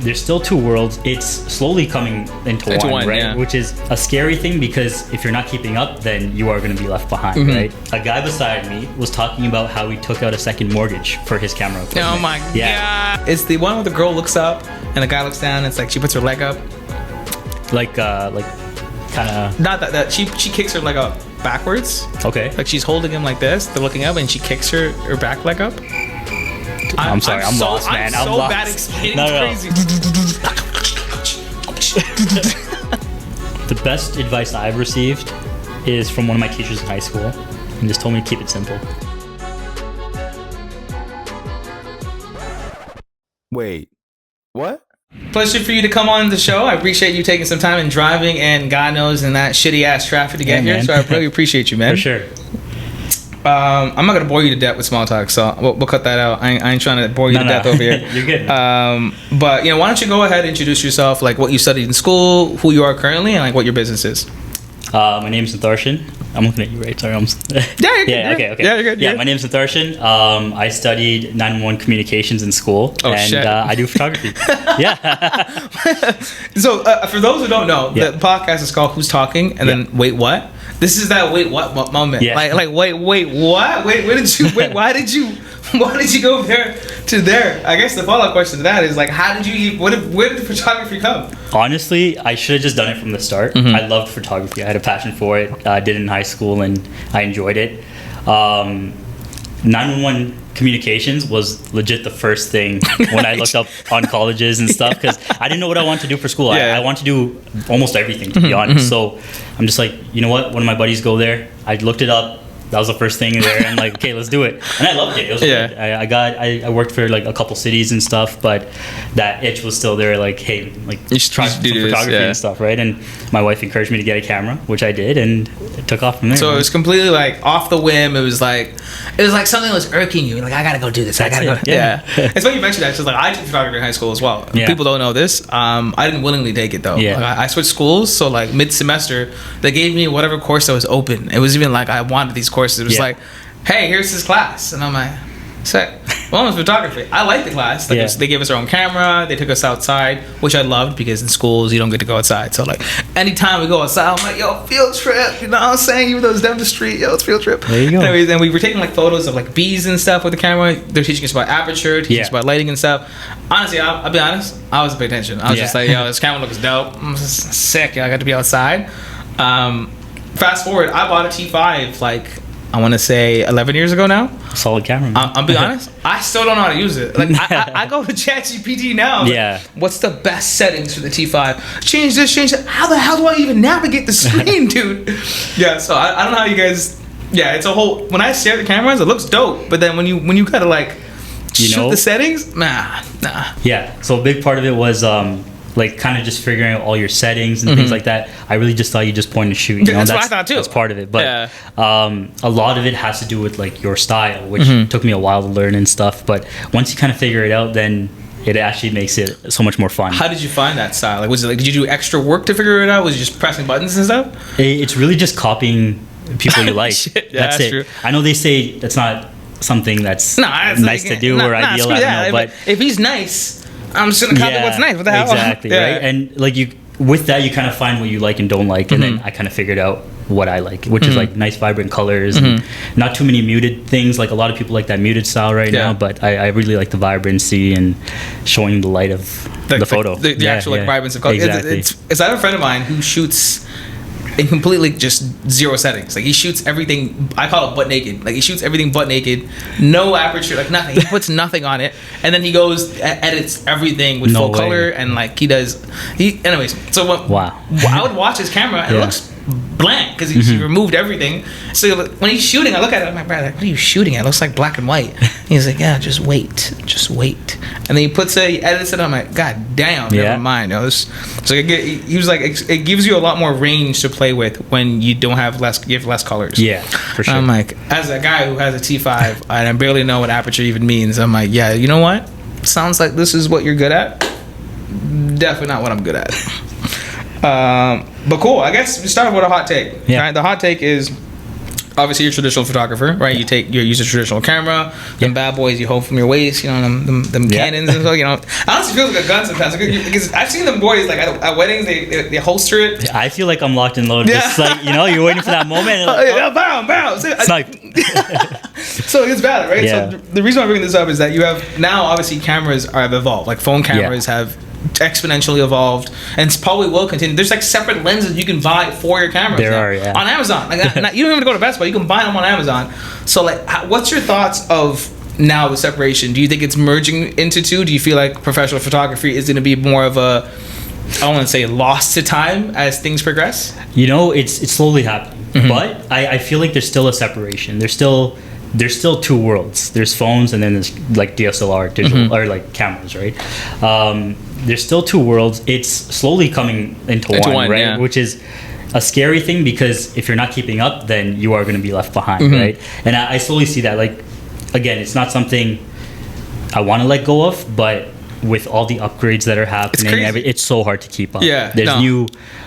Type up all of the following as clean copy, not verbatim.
There's still two worlds. It's slowly coming into one, right? Yeah. Which is a scary thing, because if you're not keeping up, then you are going to be left behind, right? A guy beside me was talking about how he took out a second mortgage for his camera equipment. Oh my god! It's the one where the girl looks up and the guy looks down. And it's like she puts her leg up, like kind of. not that she kicks her leg up backwards. Okay. Like she's holding him like this. They're looking up and she kicks her back leg up. I'm sorry, I'm lost, man. I'm so lost. bad at explaining. No. Crazy. The best advice I've received is from one of my teachers in high school, and just told me to keep it simple. Wait, what? Pleasure for you to come on the show. I appreciate you taking some time and driving, and God knows in that shitty ass traffic to get here. Man. So I really appreciate you, man. For sure. I'm not gonna bore you to death with small talk, so we'll cut that out. I ain't trying to bore you to death over here. You're good. But why don't you go ahead and introduce yourself, like what you studied in school, who you are currently, and like what your business is. My name's Nitharshan. I'm looking at you, right? Sorry, Yeah, you're good. Okay. Yeah, you're good. Yeah, my name's Nitharshan. I studied 911 communications in school, and I do photography. Yeah. So for those who don't know, the podcast is called "Who's Talking," and then wait, what? This is that wait what moment. Yeah. Like wait what? Wait, where did you wait? Why did you go there to there? I guess the follow-up question to that is like, how did you? Where did photography come? Honestly, I should have just done it from the start. I loved photography. I had a passion for it. I did it in high school, and I enjoyed it. 911 communications was legit the first thing when I looked up on colleges and stuff, because I didn't know what I wanted to do for school. I wanted to do almost everything, to be honest. So I'm just like, you know what? One of my buddies go there. I looked it up. That was the first thing there, and like, okay, let's do it. And I loved it. It was good. I worked for like a couple cities and stuff, but that itch was still there. Like, hey, like you should try some photography and stuff, right? And my wife encouraged me to get a camera, which I did, and it took off from there. So it was completely like off the whim. It was like something was irking you. Like, I gotta go do this. That's I gotta it. go. Yeah. It's funny you mentioned that. Because like I took photography in high school as well. Yeah. People don't know this. I didn't willingly take it though. Yeah. Like, I switched schools, so like mid-semester, they gave me whatever course that was open. It was even like I wanted these courses. It was like, hey, here's this class, and I'm like, sick. Well, it's photography. I like the class. Like they gave us our own camera. They took us outside, which I loved, because in schools you don't get to go outside. So like anytime we go outside, I'm like, yo, field trip. You know what I'm saying? Even though it's down the street, yo, it's field trip. There you go. Anyways, and we were taking like photos of like bees and stuff with the camera. They're teaching us about aperture, teaching us about lighting and stuff. Honestly, I'll be honest, I wasn't paying attention. I was just like, yo, this camera looks dope. I'm just sick. Yo, I got to be outside. Fast forward, I bought a T5 like, I want to say 11 years ago now. Solid camera. I'll be honest, I still don't know how to use it. Like I go to ChatGPT now. Like, what's the best settings for the T5? Change this, change that. How the hell do I even navigate the screen, dude? Yeah, so I don't know how you guys. Yeah, it's a whole. When I stare at the cameras, it looks dope. But then when you gotta like shoot the settings, nah. Yeah. So a big part of it was like kind of just figuring out all your settings and things like that. I really just thought you just point and shoot. You know, that's what I thought too. That's part of it. But a lot of it has to do with like your style, which took me a while to learn and stuff. But once you kind of figure it out, then it actually makes it so much more fun. How did you find that style? Like, was it like, did you do extra work to figure it out? Was you just pressing buttons and stuff? It's really just copying people you like. That's it. True. I know they say that's not something that's nice to do or ideal. I don't know, but if he's nice, I'm just gonna copy what's nice. What the hell? Exactly, right? And like with that, you kind of find what you like and don't like, and then I kind of figured out what I like, which is like nice vibrant colors and not too many muted things. Like a lot of people like that muted style right now, but I really like the vibrancy and showing the light of the photo. The actual like vibrancy of color. Exactly. It's I have a friend of mine who shoots in completely just zero settings. Like he shoots everything, I call it butt naked. Like he shoots everything butt naked, no aperture, like nothing. He puts nothing on it, and then he goes edits everything with full color, and like anyways. So I would watch his camera, and it looks blank because he removed everything. So when he's shooting, I look at it, I'm like, brother, what are you shooting at? It looks like black and white. He's like, yeah, just wait. And then he edits it. I'm like, god damn, never mind. So he was like, it gives you a lot more range to play with when you have less colors. Yeah, for sure. I'm like, as a guy who has a T5 and I barely know what aperture even means, I'm like, yeah, you know what? Sounds like this is what you're good at. Definitely not what I'm good at. But cool. I guess we start with a hot take. Yeah. Right? The hot take is, obviously you're a traditional photographer, right? You use a traditional camera, them bad boys you hold from your waist, you know, them Canons and so, you know. It honestly feels like a gun sometimes because I've seen them boys like at weddings they holster it. I feel like I'm locked and loaded. Just like, you know, you're waiting for that moment. And like, bow. Snipe. So it's valid, right? Yeah. So the reason I bring this up is that you have now obviously cameras have evolved. Like phone cameras have exponentially evolved, and it's probably will continue. There's like separate lenses you can buy for your cameras. There are, yeah. On Amazon. Like you don't even go to Best Buy. You can buy them on Amazon. So like, what's your thoughts of now the separation? Do you think it's merging into two? Do you feel like professional photography is going to be more of a, I don't want to say lost to time as things progress? You know, it's slowly happening, but I feel like there's still a separation. There's still two worlds. There's phones, and then there's like DSLR digital or like cameras, right? There's still two worlds. It's slowly coming into one, right? Yeah. Which is a scary thing, because if you're not keeping up, then you are going to be left behind, right? And I slowly see that. Like, again, it's not something I want to let go of, but with all the upgrades that are happening, it's so hard to keep up. Yeah, there's new,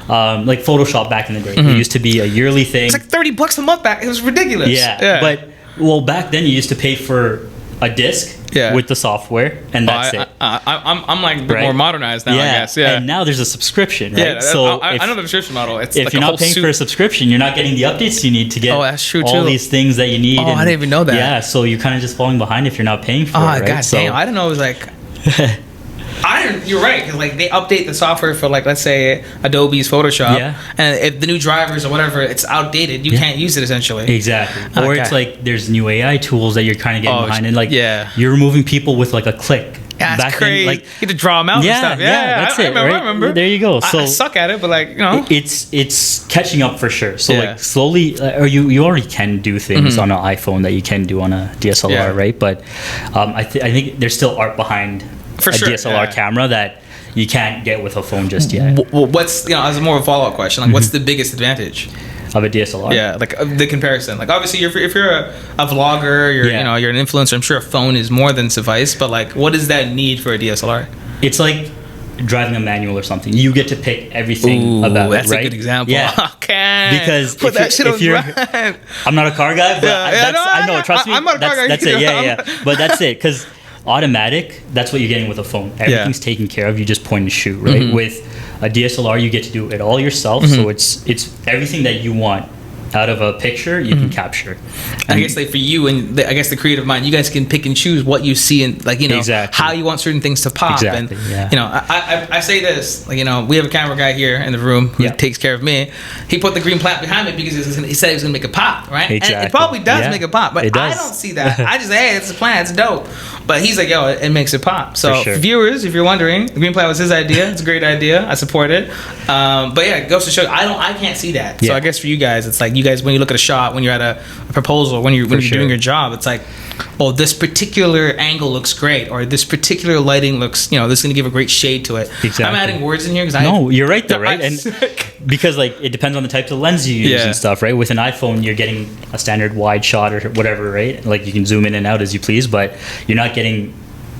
like Photoshop back in the day. It used to be a yearly thing. It's like $30 a month back. It was ridiculous. Yeah. But well, back then you used to pay for a disc with the software, and that's it. I'm like a bit more modernized now, I guess. Yeah. And now there's a subscription, right? Yeah. So I know the subscription model. It's if like you're not paying for a subscription, you're not getting the updates you need to get that's true all too. these things that you need. Oh, I didn't even know that. Yeah, so you're kind of just falling behind if you're not paying for it, right? God damn. I didn't know it was like... You're right, because like they update the software for like, let's say Adobe's Photoshop, and if the new drivers or whatever, it's outdated, you can't use it essentially. Exactly. Or it's like there's new AI tools that you're kind of getting behind, and like you're removing people with like a click. That's crazy. Like, you get to draw them out and stuff. That's it. I remember. There you go. So I suck at it, but like, you know, it's catching up for sure. So like slowly, or you already can do things on an iPhone that you can do on a DSLR, right? But I think there's still art behind a DSLR camera that you can't get with a phone just yet. What's, you know, as more of a follow-up question, like what's the biggest advantage of a DSLR? Yeah, like the comparison. Like obviously, if you're a vlogger, you're you know, you're an influencer. I'm sure a phone is more than suffice. But like, what is that need for a DSLR? It's like driving a manual or something. You get to pick everything about it, right? That's a good example. Yeah. Okay. Because put that shit on Rant. I'm not a car guy, but I know. Trust me. I'm not a car guy. That's it. Yeah. But that's it. Because automatic, that's what you're getting with a phone. Everything's taken care of. You just point and shoot, right? With a DSLR, you get to do it all yourself. So it's everything that you want out of a picture, you can capture. I guess like for you and I guess the creative mind, you guys can pick and choose what you see and like, you know, how you want certain things to pop. And you know, I say this, like, you know, we have a camera guy here in the room who takes care of me. He put the green plant behind me because he said he was gonna make a pop, right? Exactly. And it probably does make a pop, but I don't see that. I just say, hey, it's a plant, it's dope. But he's like, yo, it makes it pop. So viewers, if you're wondering, the green plant was his idea. It's a great idea. I support it. But yeah, it goes to show I can't see that. So I guess for you guys, it's like you guys, when you look at a shot, when you're at a proposal, when you're doing your job, it's like, oh, this particular angle looks great, or this particular lighting looks, you know, this is gonna give a great shade to it. Exactly. I'm adding words in here because you're right though, right? And because like it depends on the types of lens you use and stuff, right? With an iPhone, you're getting a standard wide shot or whatever, right? Like you can zoom in and out as you please, but you're not getting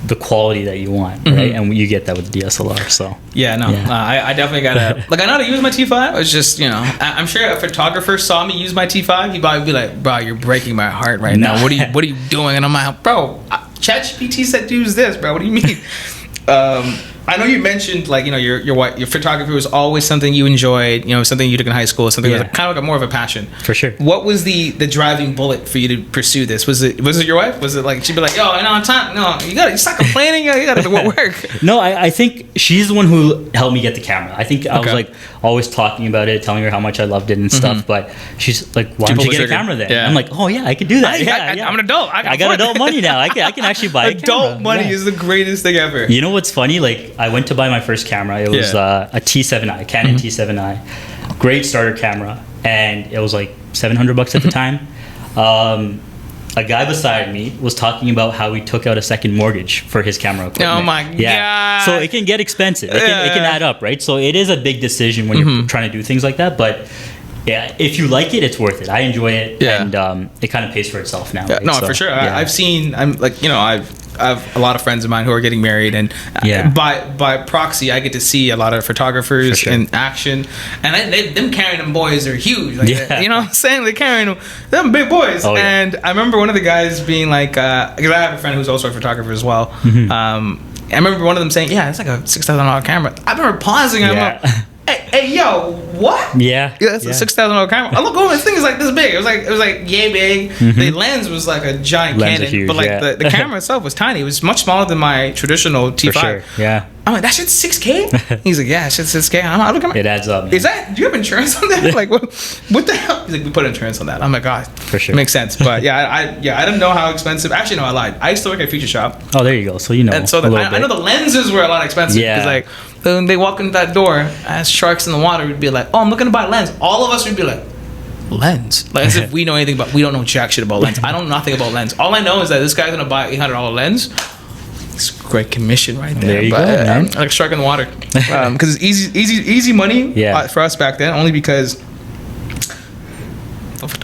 the quality that you want, right? And you get that with the DSLR. So I definitely gotta like, I know how to use my T5. It's just, you know, I'm sure a photographer saw me use my T5, he'd probably be like, bro, you're breaking my heart right now. What are you doing? And I'm like, bro, ChatGPT said to use this, bro. What do you mean? I know you mentioned, like, you know, your photography was always something you enjoyed, you know, something you took in high school, something that was kind of like more of a passion. For sure. What was the driving bullet for you to pursue this? Was it your wife? Was it like she'd be like, yo, I know I'm time. No, you stop complaining. You gotta work. No, I think she's the one who helped me get the camera. I think I was like always talking about it, telling her how much I loved it and stuff. But she's like, why don't you get a camera then? I'm like, oh yeah, I could do that. I'm an adult. I got adult money now. I can actually buy a camera. Adult money is the greatest thing ever. You know what's funny? Like, I went to buy my first camera. It was a T7i, Canon T7i. Great starter camera. And it was like $700 at the time. A guy beside me was talking about how he took out a second mortgage for his camera equipment. Oh my God. So it can get expensive. It can add up, right? So it is a big decision when you're trying to do things like that. But yeah, if you like it, it's worth it. I enjoy it, and it kind of pays for itself now. Yeah, right? no, for sure. I've seen. I'm like, you know, I have a lot of friends of mine who are getting married, and by proxy, I get to see a lot of photographers in action, and them carrying them boys are huge. Like, you know what I'm saying? They're carrying them big boys. Oh, and I remember one of the guys being like, because I have a friend who's also a photographer as well. I remember one of them saying, "Yeah, it's like a $6,000 camera." I remember pausing. I'm like, hey, yo, what? Yeah, that's a $6,000 camera. I look over, this thing is like this big. It was like yay big. The lens was like a giant Canon, huge, but like the camera itself was tiny. It was much smaller than my traditional T5. For sure. Yeah. I'm like, that shit's 6K? He's like, yeah, that shit's 6K. I'm like, look at my. It adds up. Man. Is that? Do you have insurance on that? Like, what the hell? He's like, we put insurance on that. I'm like, God, for sure, makes sense. But I didn't know how expensive. Actually, no, I lied. I used to work at Future Shop. Oh, there you go. So you know. And so I know the lenses were a lot expensive. Yeah. Because like when they walk into that door, as sharks in the water, we'd be like, oh, I'm looking to buy a lens. All of us would be like, lens? Like as if we know anything about. We don't know jack shit about lens. I don't know nothing about lens. All I know is that this guy's gonna buy $800 lens. It's great commission right there. There you go, man. Like a shark in the water, because it's easy money for us back then. Only because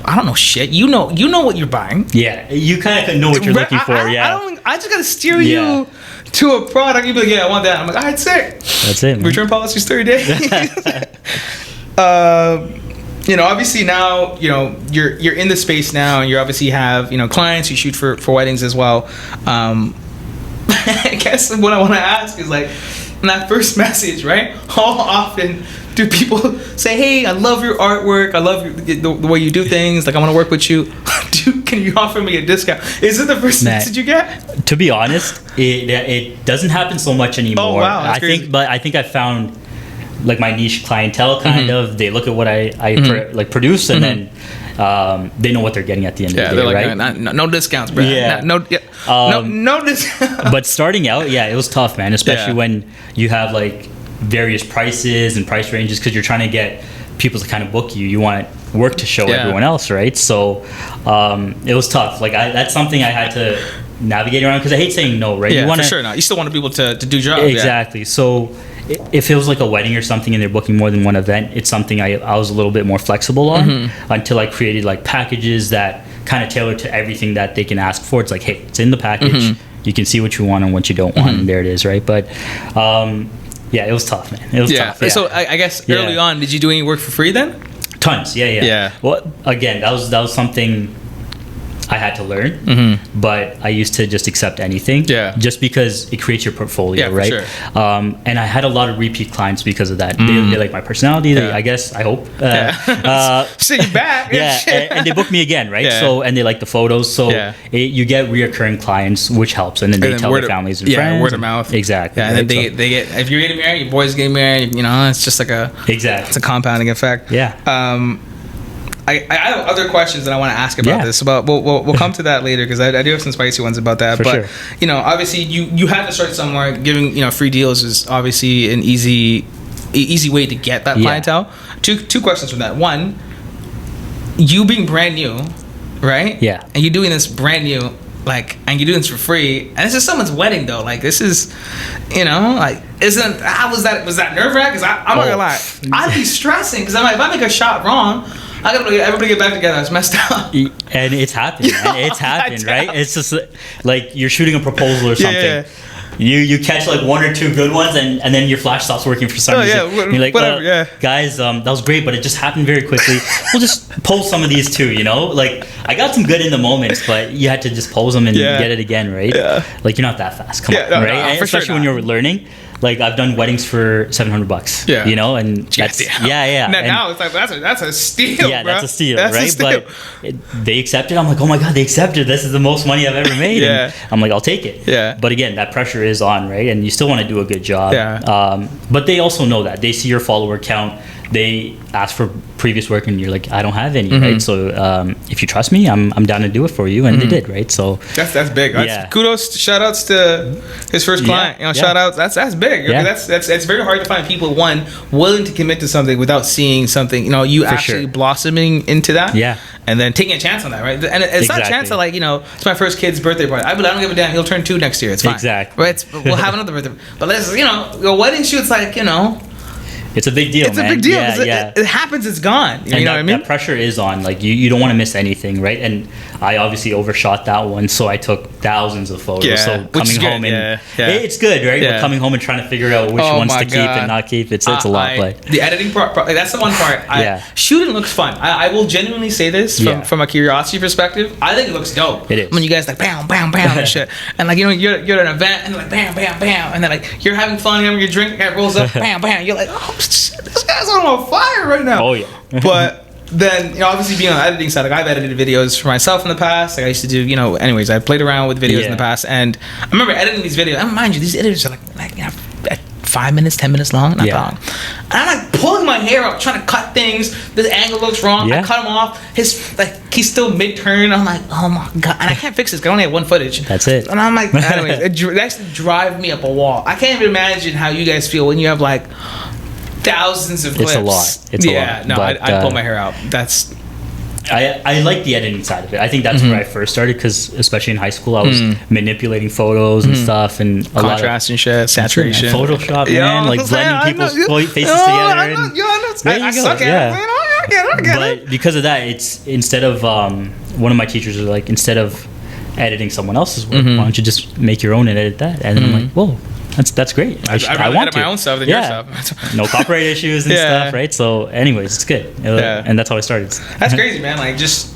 I don't know shit. You know what you're buying. Yeah, you kind of know what you're looking for. I just gotta steer you to a product. You be like, yeah, I want that. I'm like, all right, sick. That's it. Man. Return policy's 30 days. Obviously now, you're in the space now, and you obviously have clients. You shoot for weddings as well. I guess what I want to ask is like, in that first message, right? How often do people say, "Hey, I love your artwork. I love the way you do things. Like, I want to work with you. Can you offer me a discount?" Is it the first message you get? To be honest, it doesn't happen so much anymore. Oh wow, that's crazy. I think I found like my niche clientele kind of. They look at what I produce, and then they know what they're getting at the end of the day, like, right? No discounts, bro. No discounts. But starting out, it was tough, man. Especially when you have like various prices and price ranges, because you're trying to get people to kind of book you. You want work to show everyone else, right? So it was tough. Like that's something I had to navigate around, because I hate saying no, right? For sure. No, you still want people to do jobs. Exactly. So if it was like a wedding or something and they're booking more than one event, it's something I was a little bit more flexible on, until I created like packages that kind of tailor to everything that they can ask for. It's like, hey, it's in the package. You can see what you want and what you don't want, and there it is, right? But it was tough, man. It was tough. So I guess early on, did you do any work for free then? Tons. Yeah. Well, again, that was something I had to learn, but I used to just accept anything, just because it creates your portfolio, right? Sure. And I had a lot of repeat clients because of that. They like my personality. I guess, I hope. Sitting back. And they book me again, right? So, and they like the photos. So you get reoccurring clients, which helps, and then they tell their families and friends. Word of mouth. Exactly. And then they get, if you're getting married, your boys getting married. It's just like it's a compounding effect. Yeah. I have other questions that I want to ask about this, but we'll come to that later, because I do have some spicy ones about that. But obviously you had to start somewhere. Giving free deals is obviously an easy way to get that clientele. Two questions from that. One, you being brand new, right? Yeah. And you doing this brand new, and you're doing this for free, and this is someone's wedding though. Like, this is, was that nerve wracking? Because I'm not gonna lie, I'd be stressing, because I'm like, if I make a shot wrong, I gotta everybody get back together. It's messed up. And it's happened, man. It's happened, right? It's just like you're shooting a proposal or something. Yeah. You catch like one or two good ones, and then your flash stops working for some reason. And you're like, guys, that was great, but it just happened very quickly. We'll just pose some of these too, Like, I got some good in the moments, but you had to just pose them and get it again, right? Yeah. Like, you're not that fast. Come on, right? No, especially when you're learning. Like, I've done weddings for $700. Yeah. And that's Now it's like that's a steal. Yeah, bro. that's a steal, right? But they accepted. I'm like, oh my god, they accepted. This is the most money I've ever made. And I'm like, I'll take it. Yeah. But again, that pressure is on, right? And you still want to do a good job. Yeah. But they also know that. They see your follower count. They ask for previous work, and you're like, I don't have any, right? So if you trust me, I'm down to do it for you, and they did, right? So that's big. Kudos, shout outs to his first client. Shout outs. That's big. Yeah. That's very hard to find people willing to commit to something without seeing something. You actually blossoming into that. Yeah. And then taking a chance on that, right? And it's not a chance of like, it's my first kid's birthday party. I don't give a damn. He'll turn 2 next year. It's fine. Exactly. Right? We'll have another birthday. But let's, your wedding shoot's like, It's a big deal, It's man. a big deal. Yeah. It happens. It's gone. You know what I mean? That pressure is on. Like you don't want to miss anything, right? And I obviously overshot that one, so I took thousands of photos. Yeah, So which is coming home good, and yeah. it's good, right? Yeah. But coming home and trying to figure out which ones to keep and not keep, it's a lot. But the editing part, that's the one part. Shooting looks fun. I will genuinely say this from a curiosity perspective. I think it looks dope. It is. When you guys like bam, bam, bam and shit, and like you're at an event and like bam, bam, bam, and then like you're having fun, you're having your drink, guy rolls up, bam, bam. You're like, oh shit, this guy's on fire right now. Oh yeah. But then obviously being on the editing side, like I've edited videos for myself in the past. Like I used to do, anyways, I played around with videos in the past, and I remember editing these videos. And mind you, these editors are like 5 minutes, 10 minutes long, not long. And I'm like pulling my hair up, trying to cut things. This angle looks wrong. I cut him off. He's still mid-turn. I'm like, oh my god, and I can't fix this. I only have one footage. That's it. And I'm like, anyways, it actually drive me up a wall. I can't even imagine how you guys feel when you have like thousands of clips. It's a lot. It's a lot. No, I pull my hair out. That's. I like the editing side of it. I think that's where I first started, because especially in high school, I was manipulating photos and stuff, and a contrast and shit, saturation, Photoshop, man, like blending people's faces together. I suck at it. But because of that, it's instead of one of my teachers was like, instead of editing someone else's work, why don't you just make your own and edit that? And then I'm like, whoa. That's great. I want my own stuff than your stuff. No copyright issues and stuff, right? So, anyways, it's good. And that's how I started. That's crazy, man. Like, just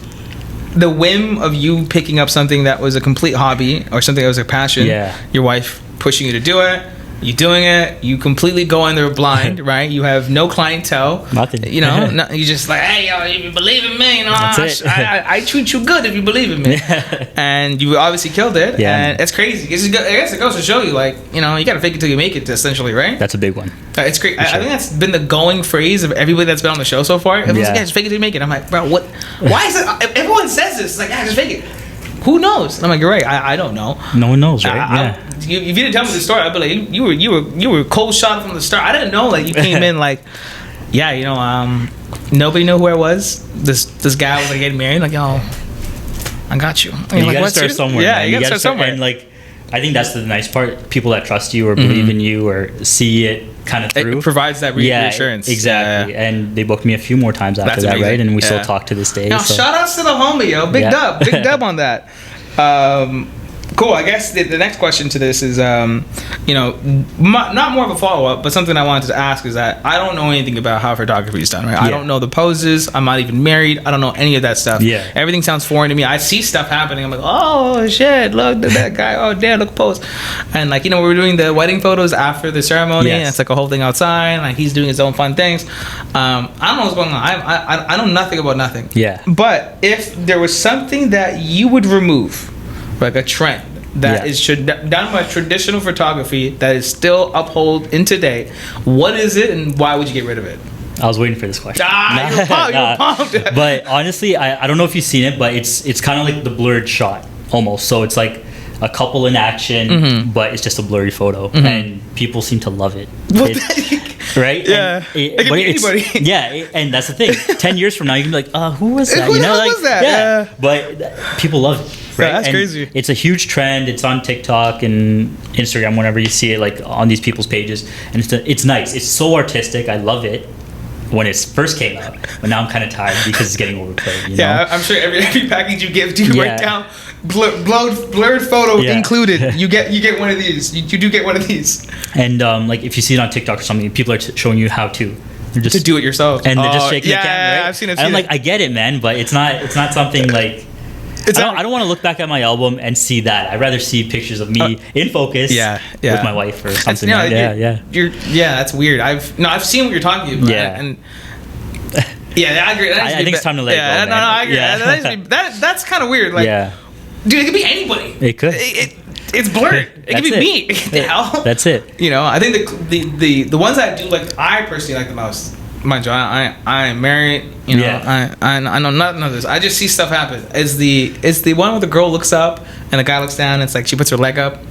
the whim of you picking up something that was a complete hobby or something that was a passion. Yeah. Your wife pushing you to do it. You doing it. You completely go in there blind, right? You have no clientele. Nothing. You just like, hey, yo, if you believe in me, I treat you good if you believe in me. And you obviously killed it. Yeah. And it's crazy. I guess it goes to show you, like, you got to fake it till you make it, essentially, right? That's a big one. It's great. I think that's been the going phrase of everybody that's been on the show so far. Everyone's like, just fake it till you make it. I'm like, bro, what? Why is it? Everyone says this. It's like, just fake it. Who knows? I'm like, you're right. I don't know. No one knows, right? If you didn't tell me the story, I'd be like, you were cold shot from the start. I didn't know. Like, you came in like, nobody knew who I was. This guy was like getting married. Like, yo, I got you. You gotta start somewhere. Yeah, you gotta start somewhere. And like, I think that's the nice part. People that trust you or believe in you or see it kind of through. It provides that reassurance. Exactly. Yeah. And they booked me a few more times after that, right? And we still talk to this day. Now, shout outs to the homie, yo. Big dub on that. Cool. I guess the next question to this is, not more of a follow-up, but something I wanted to ask is that I don't know anything about how photography is done, right? I don't know the poses. I'm not even married. I don't know any of that stuff. Yeah. Everything sounds foreign to me. I see stuff happening. I'm like, oh, shit, look at that guy. Oh, damn, look at pose. And, like, we were doing the wedding photos after the ceremony. Yes. And it's like a whole thing outside. Like, he's doing his own fun things. I don't know what's going on. I know nothing about nothing. Yeah. But if there was something that you would remove, like a trend that is done by traditional photography that is still upheld in today, what is it and why would you get rid of it? I was waiting for this question. You're pumped. But honestly, I don't know if you've seen it, but it's kind of like the blurred shot almost. So it's like a couple in action, but it's just a blurry photo, and people seem to love it. Right? Yeah. It can be anybody. Yeah, and that's the thing. 10 years from now, you can be like, who was that? Who was that? Yeah. But people love it. Right? Yeah, that's crazy. It's a huge trend. It's on TikTok and Instagram whenever you see it, like on these people's pages, and it's nice. It's so artistic. I love it when it first came out, but now I'm kind of tired because it's getting overplayed. Yeah, I'm sure every package you give, do you write down blurred photo included? You get one of these. You do get one of these. And like if you see it on TikTok or something, people are showing you how to. Just to do it yourself, and they're just shaking the camera. Right? I've seen it. I'm like, I get it, man, but it's not something like. I don't want to look back at my album and see that. I'd rather see pictures of me in focus with my wife or something. That's weird. I've seen what you're talking about. Yeah, and I agree. I think it's time to let it go. No, I agree. Yeah. That's kind of weird. Like, dude, it could be anybody. It could. It's blurred. It could be me. The hell? That's it. I think the ones that I do like, I personally like the most. Mind you, I am married. I know nothing of this. I just see stuff happen. It's the one where the girl looks up and the guy looks down. And it's like she puts her leg up,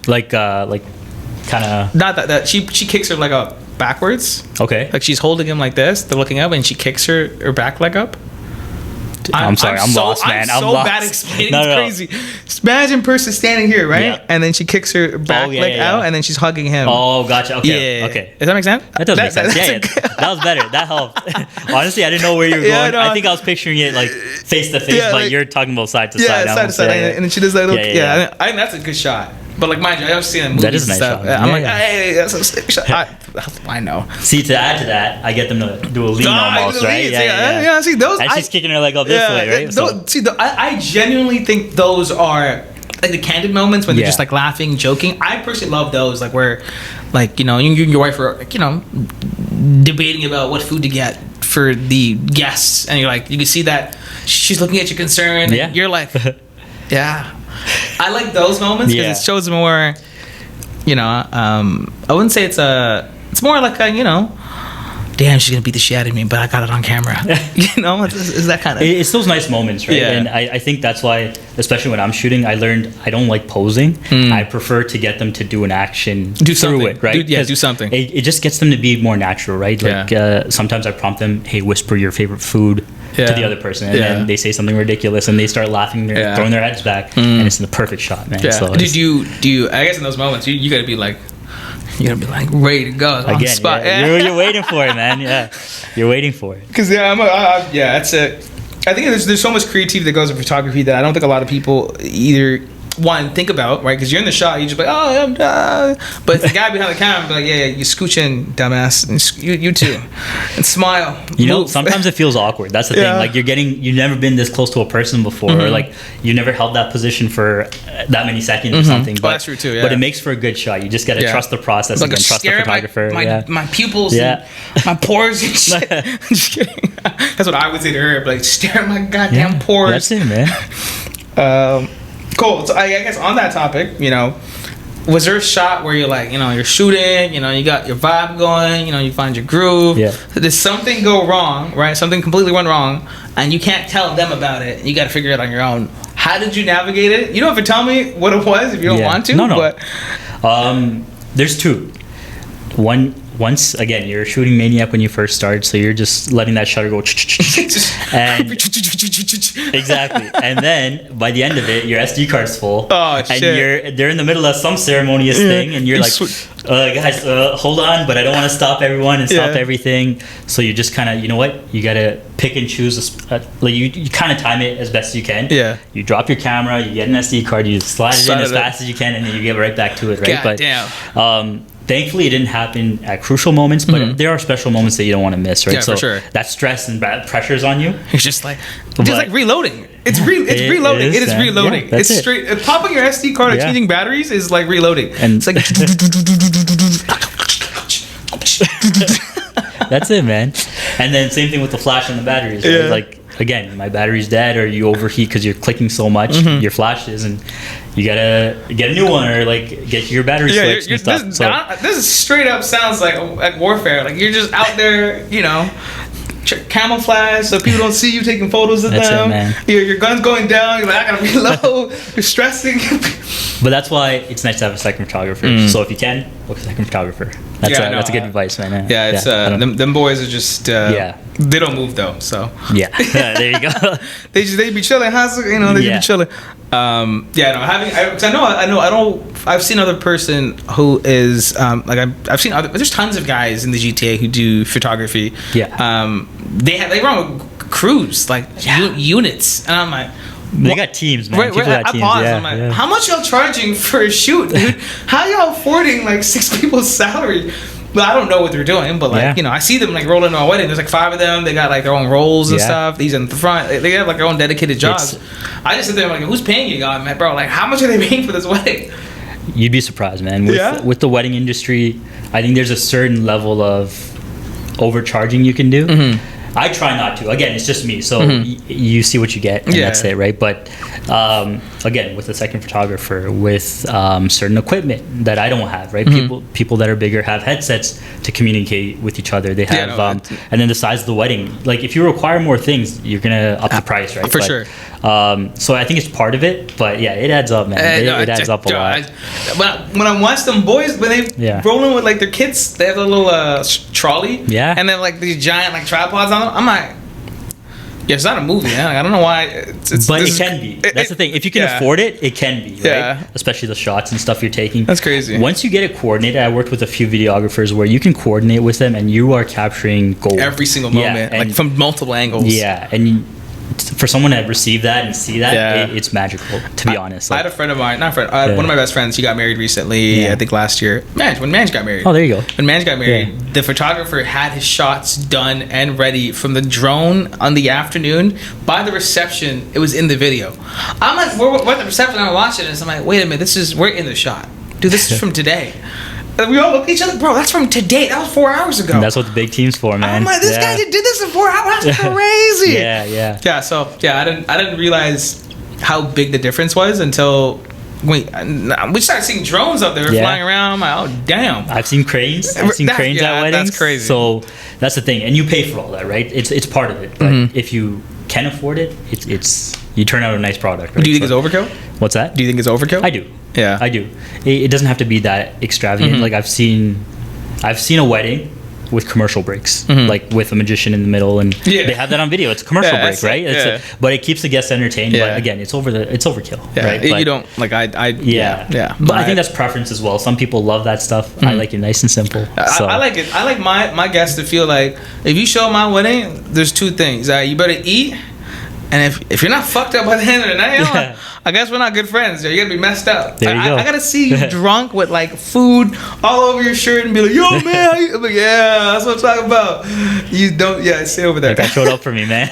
like kind of. Not that she kicks her leg up backwards. Okay. Like she's holding him like this. They're looking up and she kicks her back leg up. I'm sorry, I'm lost, man. I'm so lost. bad explaining. No, It's crazy. Imagine person standing here, right? Yeah. And then she kicks her back leg out, and then she's hugging him. Oh, gotcha. Okay, Yeah. okay. Does that make sense? That does make sense. Yeah, that was better. That helped. Honestly, I didn't know where you were going. Yeah, no, I think I was picturing it like face to face, but like, you're talking about side to Yeah, side. side to side. And then she does that. Yeah. I think that's a good shot. But like, mind you, I've seen it in movies That is a and nice stuff. shot. I'm Yeah, like, yeah. hey, that's a sick shot. I know. See, to add to that, I get them to do a lean almost, right? Yeah. See those. And she's kicking her leg up this way, right? I genuinely think those are like the candid moments when they're just like laughing, joking. I personally love those, like where, like, you know, you and your wife are, like, you know, debating about what food to get for the guests, and you're like, you can see that she's looking at you concerned. Yeah. And you're like, yeah. I like those moments because it shows more, you know, I wouldn't say it's more like a, you know, damn, she's gonna beat the shit out of me, but I got it on camera. You know, it's that kind of. It's those nice moments, right? Yeah. And I think that's why, especially when I'm shooting, I learned I don't like posing. I prefer to get them to do an action through something. it, right? Do something. It just gets them to be more natural, right? Like sometimes I prompt them, hey, whisper your favorite food to the other person, and then they say something ridiculous, and they start laughing, throwing their heads back, and it's the perfect shot, man. Yeah. So do you? I guess in those moments, you gotta be like. You're gonna be like ready to go on the spot. Yeah. You're waiting for it, man. Yeah, you're waiting for it. Because that's it. I think there's so much creativity that goes in photography that I don't think a lot of people either think about, right? Because you're in the shot, you just like, but the guy behind the camera be like, yeah, you scooch in, dumbass, and you too, and smile. You know, sometimes it feels awkward. That's the thing. Like you've never been this close to a person before, or like you never held that position for that many seconds or something. But that's true too. Yeah. But it makes for a good shot. You just gotta trust the process and trust the photographer. My pupils, and my pores and shit. Just kidding. That's what I would say to her. Like, stare at my goddamn pores. That's it, man. Cool. So I guess on that topic, you know, was there a shot where you're like, you know, you're shooting, you know, you got your vibe going, you know, you find your groove. Yeah. Did something go wrong, right? Something completely went wrong, and you can't tell them about it. You got to figure it on your own. How did you navigate it? You don't have to tell me what it was if you don't want to. No. But there's two. Once again, you're a shooting maniac when you first start, so you're just letting that shutter go. And exactly. And then by the end of it, your SD card's full. Oh, and shit. they're in the middle of some ceremonious thing, and you're like, guys, hold on, but I don't want to stop everyone and stop everything. So you just kind of, you know what? You gotta pick and choose. Like you kind of time it as best as you can. Yeah. You drop your camera, you get an SD card, you slide it in as fast as you can, and then you get right back to it, right? God damn. Thankfully, it didn't happen at crucial moments, but there are special moments that you don't want to miss, right? Yeah, for sure. That stress and pressure's on you. It's just like reloading. It's reloading. It is reloading. Yeah, it's straight. Popping your SD card and changing batteries is like reloading. And it's like. That's it, man. And then same thing with the flash and the batteries. Right? Like, again, my battery's dead, or you overheat because you're clicking so much, your flashes, and you gotta get a new one, or like get your battery switched and stuff. This straight up sounds like warfare. Like you're just out there, you know, camouflage so people don't see you taking photos of them. It, man. Your gun's going down. You're like, I gotta reload. You're stressing. But that's why it's nice to have a second photographer. So if you can, book a second photographer. That's a good advice, man. Yeah, it's them boys are just they don't move though. So there you go. they be chilling. They be chilling. I've seen other person who is I've seen other. There's tons of guys in the GTA who do photography. Yeah. They run crews units, and I'm like. They got teams, man. People got teams. I'm like, how much y'all charging for a shoot, dude? How y'all affording like 6 people's salary? Well, I don't know what they're doing, but like, you know, I see them like rolling to a wedding. There's like 5 of them. They got like their own roles and stuff. These in the front. They have like their own dedicated jobs. I just sit there and like, who's paying you, God, man, bro? Like, how much are they paying for this wedding? You'd be surprised, man. With the wedding industry, I think there's a certain level of overcharging you can do. I try not to. Again, it's just me. So you see what you get, and that's it, right? But again, with a second photographer, with certain equipment that I don't have, right? People that are bigger have headsets to communicate with each other. They have, and then the size of the wedding. Like, if you require more things, you're gonna up the price, right? For sure. So I think it's part of it, but yeah, it adds up, man. It adds up a lot. When I watch them boys, when they rolling with like their kids, they have a little trolley, and then like these giant like tripods on them. I'm like, Yeah, it's not a movie. Man. I don't know why. But it can be. That's the thing. If you can afford it, it can be, right? Yeah. Especially the shots and stuff you're taking. That's crazy. Once you get it coordinated, I worked with a few videographers where you can coordinate with them and you are capturing gold. Every single moment, and, like from multiple angles. Yeah, and for someone to receive that and see that, it's magical, to be honest. I had a friend of mine, not a friend, one of my best friends, he got married recently, I think last year. When Mange got married. Oh, there you go. When Mange got married, the photographer had his shots done and ready from the drone on the afternoon. By the reception, it was in the video. I'm like, we're at the reception, I'm watching this, I'm like, wait a minute, we're in the shot. Dude, this is from today. And we all look at each other, bro, that's from today. That was 4 hours ago. And that's what the big team's for, man. I'm like, this guy did this in 4 hours. That's crazy. Yeah. So I didn't realize how big the difference was until we started seeing drones up there flying around. I'm like, oh damn. I've seen cranes. At weddings. That's crazy. So that's the thing, and you pay for all that, right? It's part of it. But if you can afford it, it's you turn out a nice product. Right? Do you think it's overkill? What's that? Do you think it's overkill? I do. Yeah, I do. It doesn't have to be that extravagant. Like I've seen a wedding with commercial breaks, like with a magician in the middle, and they have that on video. It's a commercial break, right? But it keeps the guests entertained. But again, it's overkill, right? But you don't like yeah. But I think that's preference as well. Some people love that stuff. I like it nice and simple. So. I like it. I like my guests to feel like if you show my wedding, there's two things. You better eat. And if you're not fucked up by the end of the night, I guess we're not good friends. You're gonna be messed up. There you go. I gotta see you drunk with like food all over your shirt and be like, yo man, how you? I'm like, yeah, that's what I'm talking about. You don't, stay over there. That showed up for me, man.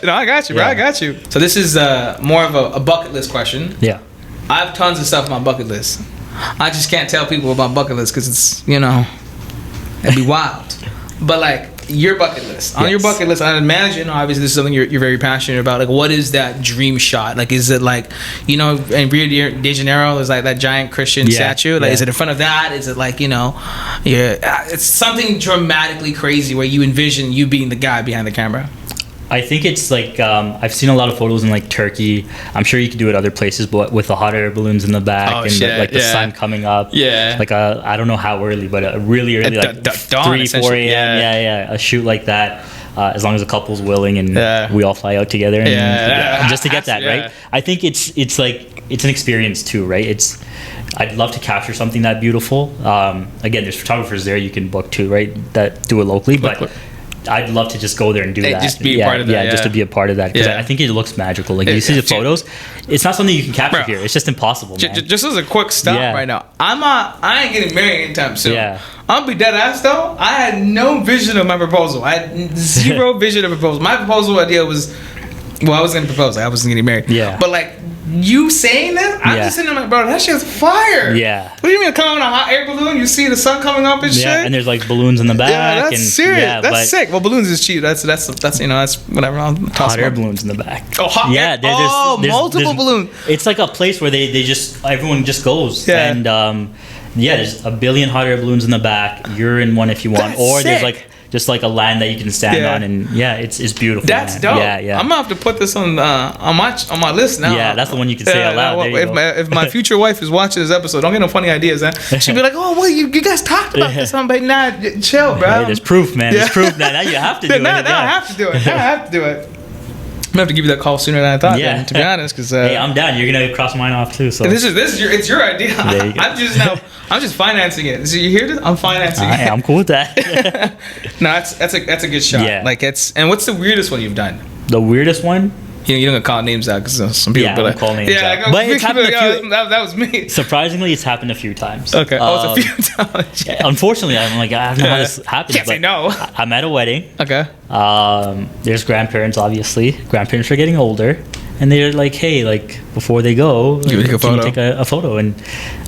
No, I got you, bro. I got you. So this is more of a bucket list question. Yeah. I have tons of stuff on my bucket list. I just can't tell people about bucket list because it's it'd be wild. But like. Your bucket list. On your bucket list, I imagine, obviously, this is something you're very passionate about. Like, what is that dream shot? Like, is it like, in Rio de Janeiro, there's like that giant Christian statue. Like, is it in front of that? Is it like, it's something dramatically crazy where you envision you being the guy behind the camera? I think it's like I've seen a lot of photos in like Turkey. I'm sure you could do it other places, but with the hot air balloons in the back the sun coming up. Yeah. Like I don't know how early, but really early, like dawn, 3-4 a.m. Yeah. A shoot like that. As long as the couple's willing and we all fly out together and just to get that right. I think it's like it's an experience too, right? I'd love to capture something that beautiful. Again, there's photographers there you can book too, right? That do it locally, but. I'd love to just go there and do that. Just be a part of that. Yeah, just to be a part of that. Because I think it looks magical. Like, you see the photos, it's not something you can capture here. It's just impossible, man. Just as a quick stop right now. I ain't getting married anytime soon. Yeah. I'll be dead ass though. I had no vision of my proposal. I had zero vision of a proposal. My proposal idea was, I was going to propose. I wasn't getting married. Yeah. But like, you saying that, I'm just sitting there like, bro, that shit's fire. Yeah. What do you mean come on a hot air balloon? You see the sun coming up and shit. Yeah, and there's like balloons in the back. Yeah, that's serious. Yeah, that's sick. Well, balloons is cheap. That's that's whatever. Hot air balloons in the back. Oh, hot air. There's multiple balloons. It's like a place where they just everyone just goes. Yeah. And there's a billion hot air balloons in the back. You're in one if you want, or sick. there's like. Just like a land that you can stand on, and it's beautiful. That's dope. Yeah. I'm gonna have to put this on my list now. Yeah, that's the one you can say out loud. If my future wife is watching this episode, don't get no funny ideas. She'll be like, "Oh, well, you guys talked about this." I'm like, "Nah, chill, bro." Hey, there's proof, man. There's proof. Now you have to do it. Now I have to do it. I'm gonna have to give you that call sooner than I thought. Yeah. Then, to be honest, because hey, I'm down. You're gonna cross mine off too. So this is your idea. There you go. I'm just financing it. So you hear this? I'm financing it. I'm cool with that. No, that's a good shot. Yeah. Like and what's the weirdest one you've done? The weirdest one? You don't call names out because some people be like, call names out. But it's happened a few. That was me. Surprisingly, it's happened a few times. Okay. It's a few times. Yeah. Unfortunately, I'm like, I don't know how this happens. Can't say no. I'm at a wedding. Okay. There's grandparents, obviously. Grandparents are getting older. And they're like, hey, like, before they go, can you take a photo? And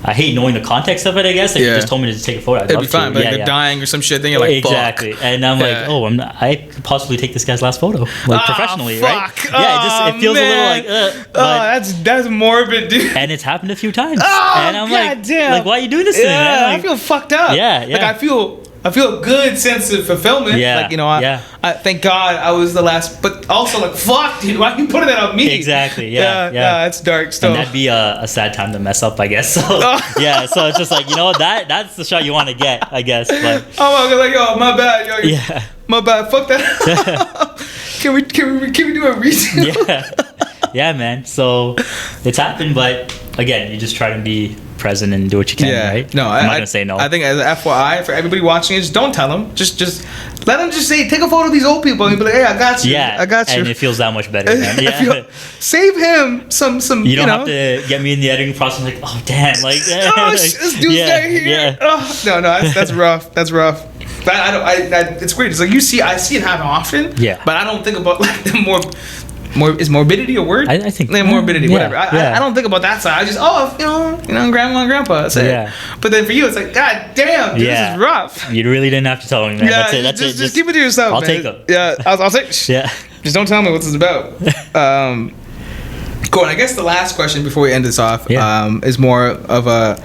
I hate knowing the context of it, I guess. Like, you just told me to take a photo. I'd It'd be fine, but they're dying or some shit. Then you're like, exactly. Fuck. And I'm like, I could possibly take this guy's last photo, like professionally, right? Yeah, it feels a little like, that's morbid, dude. And it's happened a few times. And I'm like, why are you doing this to me, man? Like, I feel fucked up. Yeah. Like, I feel a good sense of fulfillment. Yeah. Like, I thank God I was the last, but also like, fuck, dude, why are you putting that on me? Exactly. Yeah. It's dark stuff. And that'd be a sad time to mess up, I guess. So so it's just like, that's the shot you want to get, I guess. But like, yo, my bad, yo, my bad, fuck that. Can we do a reason? Yeah, man. So it's happened, but again, you just try to be present and do what you can, right? No, I'm not gonna say no. I think as an FYI for everybody watching it, just don't tell them. Just let them just say, take a photo of these old people and be like, hey, I got you. Yeah, I got you. And it feels that much better, man. Yeah. Save him some. You don't have to get me in the editing process. Like, oh damn, like, this dude's right here. Yeah. Oh, no, that's rough. That's rough. But it's weird. It's like I see it happen often. Yeah. But I don't think about like the more is morbidity a word? I think like morbidity, whatever. Yeah. I don't think about that side. I just grandma and grandpa. That's it. But then for you, it's like, God damn, dude, this is rough. You really didn't have to tell me, man. Yeah, That's it. Just keep it to yourself. I'll man. take them. Yeah, I'll take. Yeah. Just don't tell me what this is about. Cool. And I guess the last question before we end this off is more of a.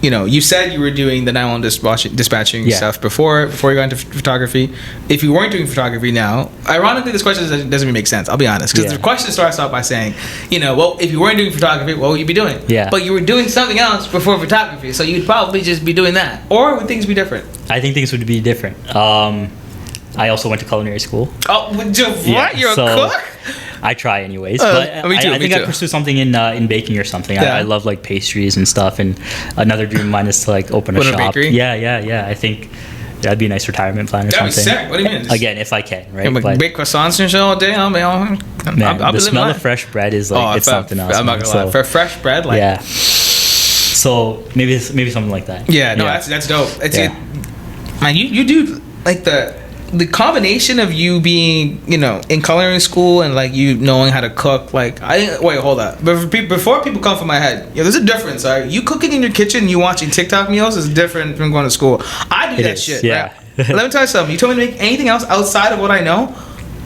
You said you were doing the 911 dispatching stuff before you got into photography. If you weren't doing photography now, ironically, this question doesn't even make sense. I'll be honest, because the question starts off by saying, well, if you weren't doing photography, what would you be doing? Yeah. But you were doing something else before photography, so you'd probably just be doing that. Or would things be different? I think things would be different. I also went to culinary school. Oh, what? You're a cook? I try anyways, but me too, I think I pursue something in baking or something. Yeah. I love like pastries and stuff, and another dream of mine is to like open a shop. Bakery? Yeah. I think that'd be a nice retirement plan or That'd something. Be sick. What do you mean? Again, if I can, right? But bake croissants and shit all day. I'll the smell of fresh bread is like it's something else. I'm not gonna lie. For fresh bread, like yeah. So maybe something like that. Yeah, no, that's dope. Man, you do like the combination of you being, in culinary school and like you knowing how to cook. Like, wait, hold up. But before people come from my head, there's a difference. All right, you cooking in your kitchen, you watching TikTok meals is different from going to school. I do that shit. Yeah. Right? Let me tell you something. You told me to make anything else outside of what I know,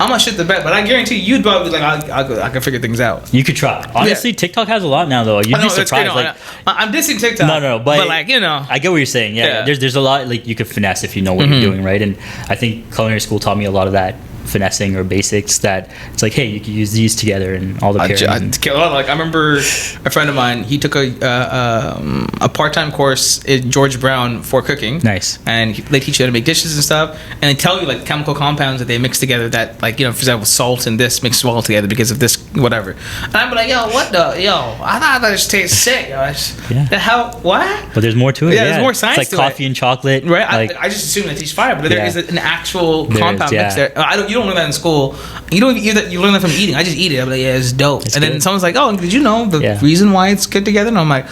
I'm gonna shit the bed. But I guarantee you'd probably be like, I can figure things out. You could try. Honestly, TikTok has a lot now, though. You'd be surprised. Like, I'm dissing TikTok. No, but like I get what you're saying. Yeah. There's a lot like you could finesse if you know what you're doing, right? And I think culinary school taught me a lot of that finessing or basics. That it's like, hey, you could use these together and all the pairings. Like I remember a friend of mine. He took a part-time course at George Brown for cooking. Nice. And they teach you how to make dishes and stuff. And they tell you like chemical compounds that they mix together. That like for example, salt and this mix well together because of this whatever. And I'm like, I thought that just tastes sick. The hell? What? But there's more to it. Yeah, there's more science. It's like coffee and chocolate. Right. Like, I just assume that tastes fire, but there is an actual compound mix there. You don't learn that in school. You don't you learn that from eating. I just eat it. I'm like, yeah, it's dope. It's and good. then someone's like, oh, did you know the reason why it's good together? And I'm like,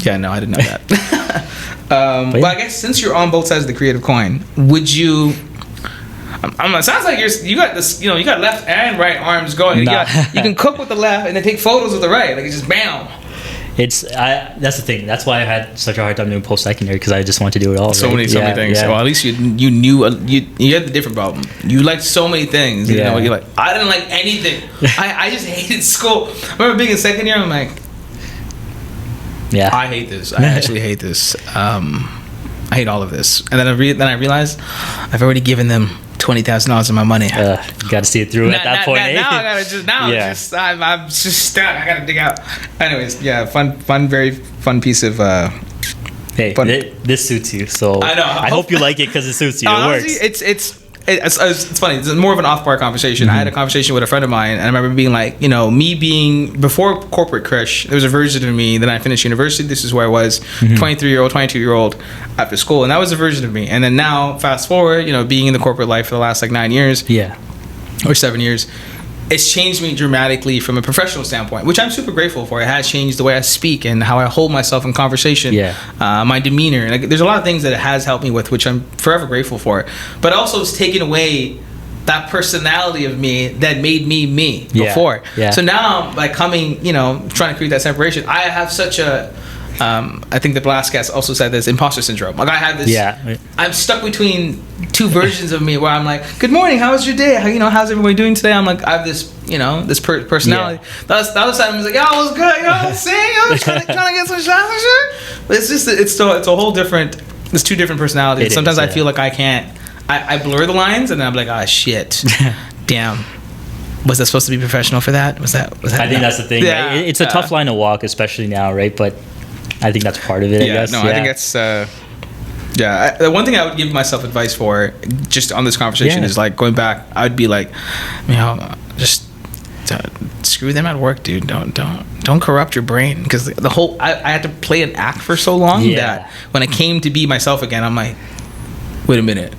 yeah, no, I didn't know that. But I guess since you're on both sides of the creative coin, would you? It sounds like you got this. You got left and right arms going. You can cook with the left and then take photos with the right. Like it's just bam. That's the thing. That's why I had such a hard time doing post-secondary because I just wanted to do it all. So many things. Yeah. Well, at least you knew you had the different problem. You liked so many things. You know what you like. I didn't like anything. I just hated school. I remember being in second year. I'm like, I hate this. I actually hate this. I hate all of this. And then I realized I've already given them $20,000 of my money. You got to see it through at that point. Now I gotta I'm just stuck. I gotta dig out. Anyways, fun, very fun piece of. Hey, this suits you, so I know. I hope you like it because it suits you. It honestly, works. It's funny. It's more of an off-bar conversation. I had a conversation with a friend of mine, and I remember being like, me being before corporate crush. There was a version of me. Then I finished university. This is where I was, 23-year-old, 22-year-old after school, and that was a version of me. And then now, fast forward, being in the corporate life for the last 9 years, or 7 years. It's changed me dramatically from a professional standpoint, which I'm super grateful for. It has changed the way I speak and how I hold myself in conversation, my demeanor. Like, there's a lot of things that it has helped me with, which I'm forever grateful for. But also, it's taken away that personality of me that made me before. So now I'm like coming, trying to create that separation. I have such a I think the last guest also said this, imposter syndrome. Like I have this, I'm stuck between two versions of me where I'm like, good morning, how was your day? How's everybody doing today? I'm like, I have this, this personality. The other side of me is like, yo, what's good? Trying to get some shots and shit. But it's a whole different, there's two different personalities. Sometimes I feel like I can't, I blur the lines and then I'm like, oh shit, damn. Was that supposed to be professional for that? Was that I think that's the thing. Yeah. Right? It's a tough line to walk, especially now, right? But I think that's part of it, I guess. I think that's Yeah, the one thing I would give myself advice for, just on this conversation, is like going back. I would be like, just screw them at work, dude. Don't corrupt your brain, because the whole I had to play an act for so long that when I came to be myself again, I'm like, wait a minute,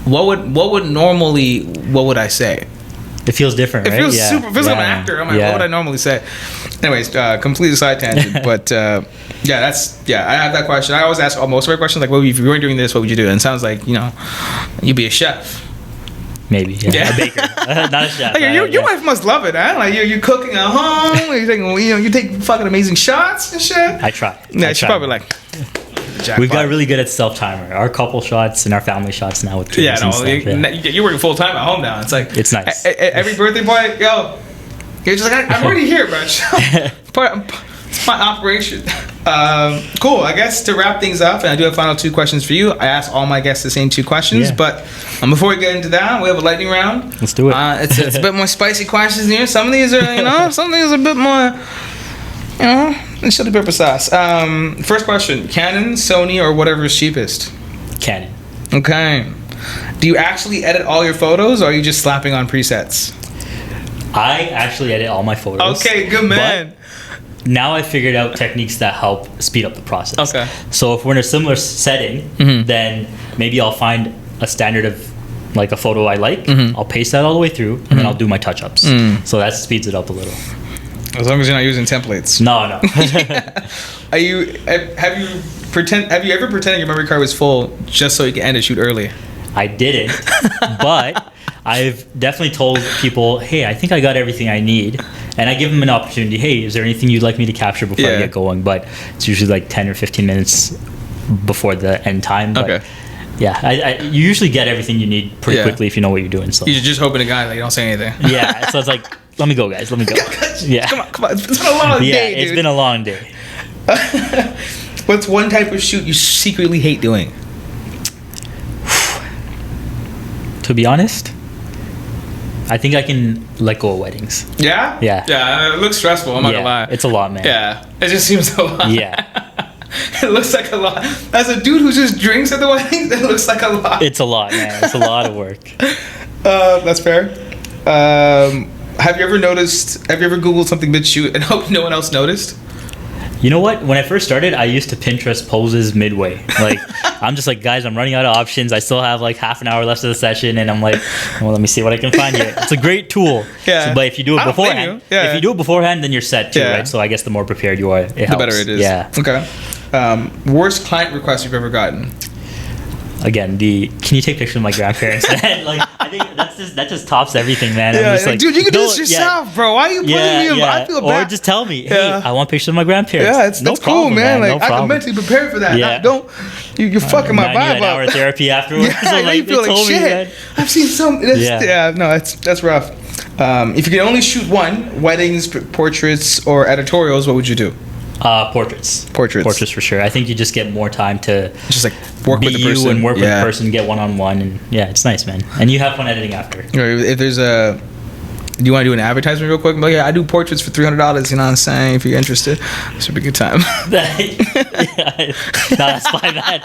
what would I say? It feels different, right? It feels super. It feels like I'm an actor. I'm like, what would I normally say? Anyways, completely side tangent, but I have that question. I always ask most of my questions like, well, if you weren't doing this, what would you do? And it sounds like, you'd be a chef. Maybe, a baker, not a chef. Like, your wife must love it, huh? Like you're cooking at home. You're taking, you take fucking amazing shots and shit. I try. Yeah, she's probably like. We've got really good at self-timer. Our couple shots and our family shots now with kids and stuff. You're working full time at home now. It's like it's nice. Every birthday boy, you're just like, I'm already here, bro. It's my operation. Cool. I guess to wrap things up, and I do have final 2 questions for you. I asked all my guests the same 2 questions, but before we get into that, we have a lightning round. Let's do it. It's a bit more spicy questions here. Some of these are, some of these are a bit more, chili pepper sauce. First question: Canon, Sony, or whatever is cheapest? Canon. Okay. Do you actually edit all your photos, or are you just slapping on presets? I actually edit all my photos. Okay, good man. But now I figured out techniques that help speed up the process. Okay. So if we're in a similar setting, then maybe I'll find a standard of like a photo I like. I'll paste that all the way through, and then I'll do my touch-ups. So that speeds it up a little. As long as you're not using templates. No. Have you ever pretended your memory card was full just so you can end a shoot early? I didn't, but I've definitely told people, hey, I think I got everything I need. And I give them an opportunity. Hey, is there anything you'd like me to capture before I get going? But it's usually like 10 or 15 minutes before the end time. But yeah, you usually get everything you need pretty quickly if you know what you're doing. So you're just hoping to God that you don't say anything. Yeah, so it's like, let me go, guys. Let me go. Yeah. Come on. It's been a long day, dude. It's been a long day. What's one type of shoot you secretly hate doing? To be honest, I think I can let go of weddings. Yeah? Yeah, it looks stressful, I'm not gonna lie. It's a lot, man. Yeah, it just seems a lot. Yeah. It looks like a lot. As a dude who just drinks at the weddings, it looks like a lot. It's a lot, man. It's a lot of work. That's fair. Have you ever Googled something mid-shoot and hope no one else noticed? You know what? When I first started, I used to Pinterest poses midway. Like, I'm just like, guys, I'm running out of options. I still have like half an hour left of the session, and I'm like, well, let me see what I can find here. It's a great tool. Yeah. So, but if you do it beforehand, then you're set too, right? So I guess the more prepared you are, it helps. The better it is. Yeah. Okay. Worst client request you've ever gotten? Again, can you take pictures of my grandparents? Like, I think that just tops everything, man. Yeah, I'm just like, dude, you can do this yourself, bro. Why are you putting me in? I feel bad. Or just tell me, hey, I want pictures of my grandparents. Yeah, that's cool, man. Like, I can mentally prepare for that. Yeah. You're fucking my vibe up. An hour of therapy afterwards. So like, you feel like shit. I've seen some. That's rough. If you could only shoot one, weddings, portraits, or editorials, what would you do? Portraits for sure. I think you just get more time to just like work with the person and work with the person, get one-on-one, and it's nice, man. And you have fun editing after. If there's do you want to do an advertisement real quick? Like, I do portraits for $300. You know what I'm saying? If you're interested, this would be a good time. That's fine, man.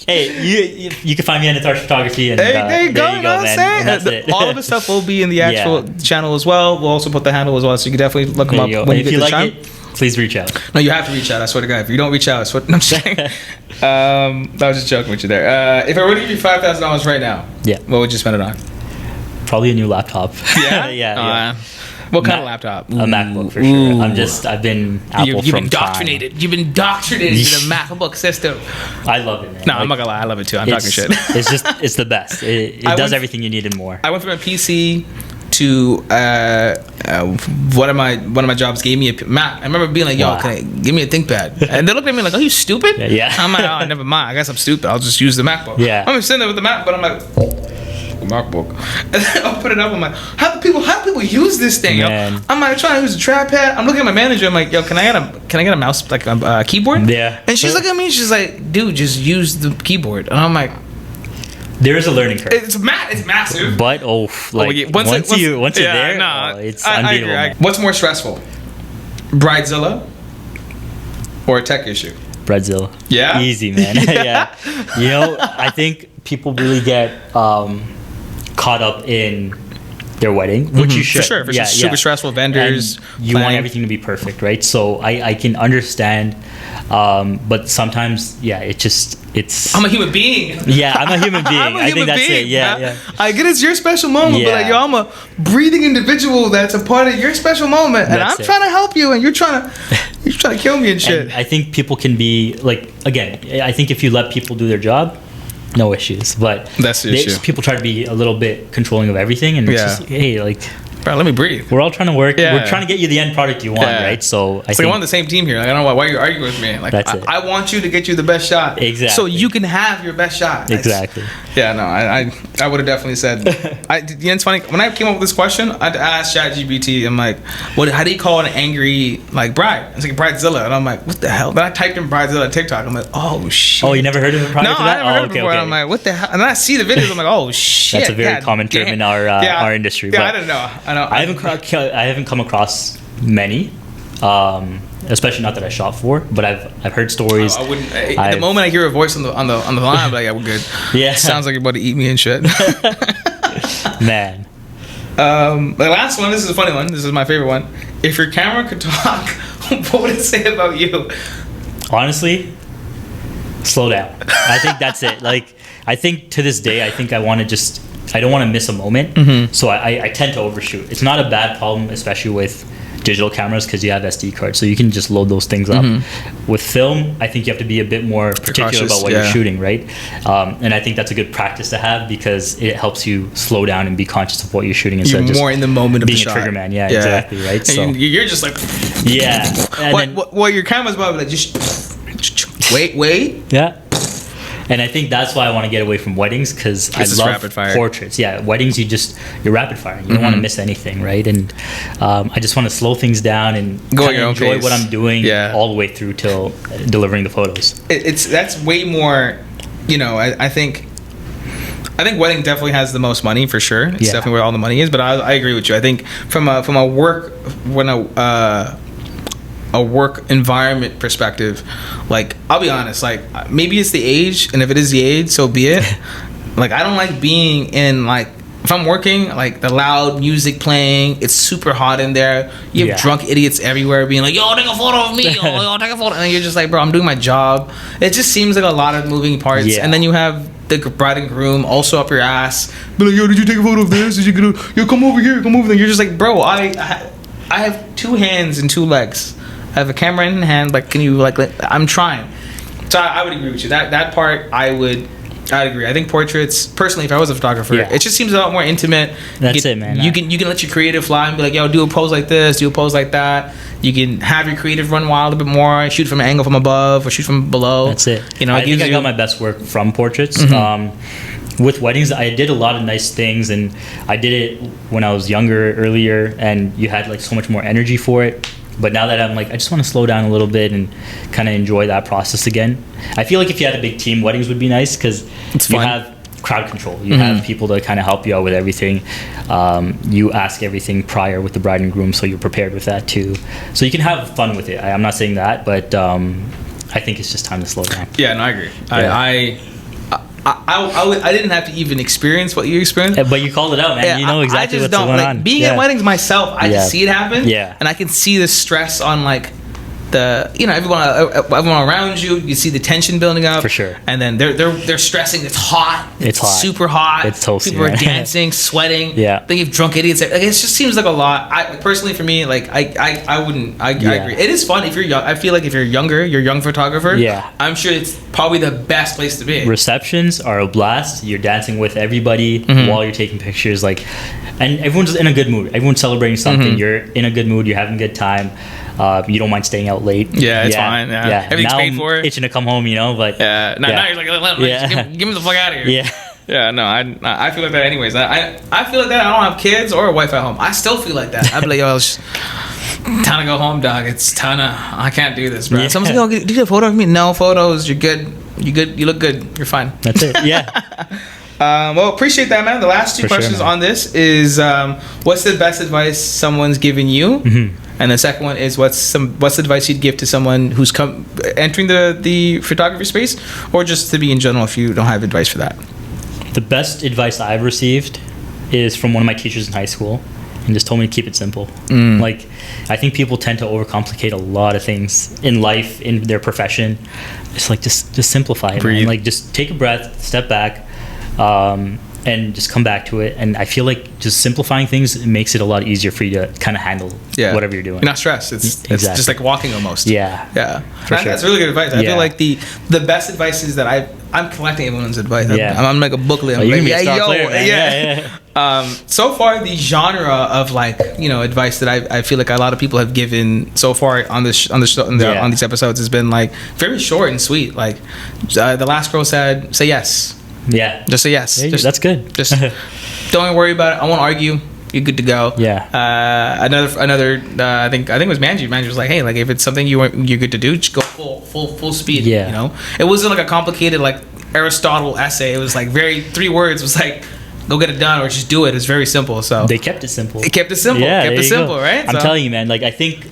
Hey, you can find me on Nitharshan Photography, and there you go, man. And that's it. All of the stuff will be in the actual channel as well. We'll also put the handle as well, so you can definitely look them up when you get the time. Please reach out. No, you have to reach out. I swear to God. If you don't reach out, I'm saying. I was just joking with you there. If I were to give you $5,000 right now, what would you spend it on? Probably a new laptop. Yeah. What kind of laptop? A MacBook for sure. I've been Apple You've been indoctrinated. You've been indoctrinated into the MacBook system. I love it, man. No, I'm not gonna lie. I love it too. I'm talking shit. It's the best. It does everything you need and more. I went from a PC to one of my jobs gave me a Mac. I remember being like, "Yo, give me a ThinkPad," and they looked at me like, "Are you stupid?" Yeah. I'm like, "Oh, never mind. I guess I'm stupid. I'll just use the MacBook." Yeah. I'm sitting there with the Mac, but I'm like, MacBook, and then I'll put it up. I'm like, how do people use this thing? Yo? I'm like trying to use a trackpad. I'm looking at my manager. I'm like, yo, can I get a mouse, like a keyboard? Yeah. And she's looking at me. She's like, dude, just use the keyboard. And I'm like, there is a learning curve. It's massive. But once you're there, it's unbeatable. What's more stressful, Bridezilla or a tech issue? Brazil. Yeah? Easy, man. Yeah. You know, I think people really get caught up in their wedding, which you should. For sure. Yeah, super stressful vendors. And you want everything to be perfect, right? So I can understand, but sometimes, it's. I'm a human being. Yeah, I'm a human being. I'm a I human think that's being. it. Yeah. I get it's your special moment, but like, yo, I'm a breathing individual that's a part of your special moment, and I'm trying to help you, and you're trying to kill me and shit. And I think people can be like, again, I think if you let people do their job, no issues. But that's the issue. People try to be a little bit controlling of everything, and it's just, hey, like, bro, let me breathe. We're all trying to work. Yeah. We're trying to get you the end product you want, right? So I think we're on the same team here. Like, I don't know why you're arguing with me. Like, that's it. I want you to get you the best shot, exactly, so you can have your best shot. Exactly. Yeah, no, I would have definitely said. It's funny when I came up with this question. I asked ChatGPT. I'm like, how do you call an angry like bride? It's like bridezilla, and I'm like, what the hell? Then I typed in bridezilla on TikTok. I'm like, oh shit. Oh, you never heard of it prior to that? No, I never heard of it before. I'm like, what the hell? And then I see the videos. I'm like, oh shit. That's a very common term in our industry. Yeah, but I don't know. I haven't come across many, especially not that I shot for, but I've heard stories. I wouldn't. The moment I hear a voice on the line, I'm like, yeah, we're good. Yeah, sounds like you're about to eat me and shit. Man. The last one. This is a funny one. This is my favorite one. If your camera could talk, what would it say about you? Honestly, slow down. I think that's it. Like, I think to this day, I think I don't want to miss a moment. So I tend to overshoot. It's not a bad problem, especially with digital cameras, because you have SD cards, so you can just load those things up. With film, I think you have to be a bit more particular about what you're shooting, right? And I think that's a good practice to have, because it helps you slow down and be conscious of what you're shooting instead of just more in the moment of being the shot. a trigger man. Yeah, exactly, right? So you're just like, yeah. And what your camera's about, like, just wait. Yeah. And I think that's why I want to get away from weddings, because I love portraits. Yeah, weddings, you're rapid firing. You don't want to miss anything, right? And I just want to slow things down and enjoy what I'm doing all the way through till delivering the photos. That's way more, I think wedding definitely has the most money for sure. It's definitely where all the money is. But I agree with you. I think from a work environment perspective, like, I'll be honest, like, maybe it's the age, and if it is the age, so be it. Like, I don't like being in, like, if I'm working, like, the loud music playing, it's super hot in there, you have drunk idiots everywhere being like, yo, take a photo of me, yo, take a photo, and then you're just like, bro, I'm doing my job. It just seems like a lot of moving parts. And then you have the bride and groom also up your ass, be like, yo, did you take a photo of this? Did you yo, come over here, come over there. You're just like, bro, I have 2 hands and 2 legs. I have a camera in hand, like, can you, like, I'm trying. So I would agree with you. That part, I'd agree. I think portraits, personally, if I was a photographer, it just seems a lot more intimate. That's it, man. You can let your creative fly and be like, yo, do a pose like this, do a pose like that. You can have your creative run wild a bit more, shoot from an angle from above or shoot from below. That's it. I think I got my best work from portraits. With weddings, I did a lot of nice things, and I did it when I was younger, earlier, and you had, like, so much more energy for it. But now that I'm like, I just want to slow down a little bit and kind of enjoy that process again. I feel like if you had a big team, weddings would be nice, because you have crowd control. You have people to kind of help you out with everything. You ask everything prior with the bride and groom, so you're prepared with that too. So you can have fun with it. I'm not saying that, but I think it's just time to slow down. Yeah, no, I agree. Yeah. I didn't have to even experience what you experienced. But you called it out, man. Yeah, you know exactly what's going on. Being at weddings myself, I just see it happen. Yeah. And I can see the stress on, like, everyone around you. You see the tension building up. For sure. And then they're stressing. It's hot. It's hot. Super hot. It's toasty. People are dancing, sweating. Yeah. They give drunk idiots. Like, it just seems like a lot. Personally, for me, like, I wouldn't. I agree. It is fun if you're young. I feel like if you're younger, you're a young photographer. Yeah. I'm sure it's probably the best place to be. Receptions are a blast. You're dancing with everybody while you're taking pictures. Like, and everyone's in a good mood. Everyone's celebrating something. You're in a good mood. You're having a good time. You don't mind staying out late. Yeah, it's fine. Yeah. Everything's paid for. Itching to come home, but now you're like, give me the fuck out of here. Yeah. Yeah, no, I feel like that anyways. I feel like that. I don't have kids or a wife at home. I still feel like that. I'd be like, yo, it's time to go home, dog. It's time to. I can't do this, bro. Yeah. Someone's like, oh, do you have a photo of me? No photos. You're good. You good. You look good. You're fine. That's it. Yeah. Well, appreciate that, man. The last 2 questions on this is, what's the best advice someone's given you? And the second one is what's the advice you'd give to someone who's entering the photography space, or just to be in general if you don't have advice for that? The best advice I've received is from one of my teachers in high school, and just told me to keep it simple. Like, I think people tend to overcomplicate a lot of things in life, in their profession. It's like, just simplify it, man. Like, just take a breath, step back, and just come back to it. And I feel like just simplifying things makes it a lot easier for you to kind of handle whatever you're doing. You're not stressed. It's just like walking almost. Yeah. For sure. That's really good advice. I feel like the best advice is that I'm collecting everyone's advice. I'm like a booklet. I'm like, so far, the genre of like, advice that I feel like a lot of people have given so far on this on these episodes has been like very short and sweet. Like the last girl said, say yes. Yeah. Just say yes. That's good. Just don't worry about it. I won't argue. You're good to go. Yeah. Another. I think it was Manji. Manji was like, hey, like if it's something you're good to do, just go full speed. Yeah. It wasn't like a complicated like Aristotle essay. It was like 3 words. It was like, go get it done or just do it. It's very simple. So they kept it simple. It kept it simple. Yeah, kept it simple, right? I'm telling you, man. Like I think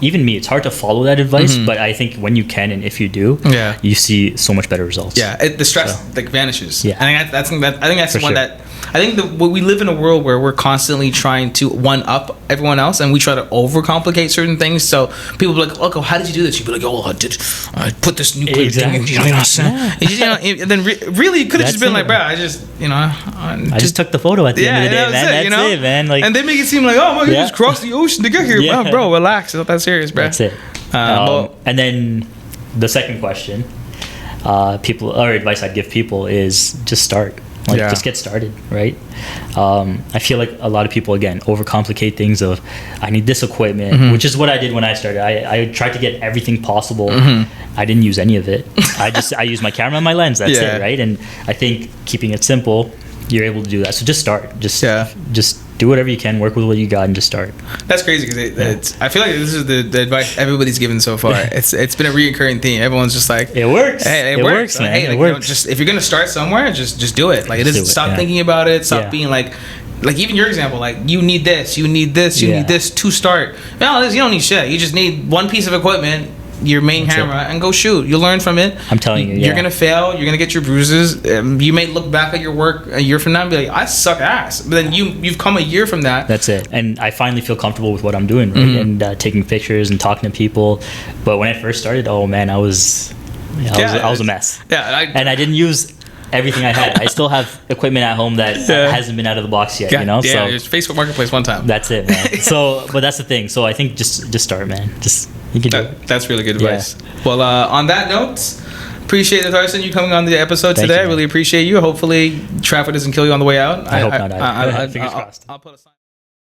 even me, it's hard to follow that advice, but I think when you can and if you do, you see so much better results. Yeah, the stress like vanishes. Yeah, I think that's the one that. I think we live in a world where we're constantly trying to one up everyone else, and we try to overcomplicate certain things. So people be like, "Oh, how did you do this?" You'd be like, "Oh, I put this nuclear thing in." And then really, you could have just been like, "Bro, I just took the photo at the end of the day, man. That's it, man." Like, and they make it seem like, "Oh my, you just crossed the ocean to get here." Wow, bro, relax. It's not that serious, bro. That's it. And then the second question, advice I'd give people is just start. Just get started, right? I feel like a lot of people, again, overcomplicate things of, I need this equipment, which is what I did when I started. I tried to get everything possible. I didn't use any of it. I used my camera and my lens. That's it, right? And I think keeping it simple, you're able to do that. So just start. Just do whatever you can, work with what you got, and just start. That's crazy because I feel like this is the advice everybody's given so far. It's been a reoccurring theme. Everyone's just like, it works. Hey, it works, man. Hey, it works. Just if you're gonna start somewhere, just do it. Like stop thinking about it. Stop being like even your example. Like you need this, you need this, you need this to start. No, you don't need shit. You just need one piece of equipment, your main camera, and go shoot. You'll learn from it. I'm telling you, you're gonna fail. You're gonna get your bruises. You may look back at your work a year from now and be like, I suck ass. But then you've come a year from that. That's it. And I finally feel comfortable with what I'm doing, right? And taking pictures and talking to people. But when I first started, oh man, I was a mess. And I didn't use everything I had. I still have equipment at home that hasn't been out of the box yet. So it's Facebook Marketplace one time. That's it, man. But that's the thing. So I think just start, man. You can do it. That's really good advice. Well, on that note, appreciate it, Nitharshan, you coming on the episode today. I really appreciate you. Hopefully, traffic doesn't kill you on the way out. I hope not. Fingers crossed. I'll put a sign.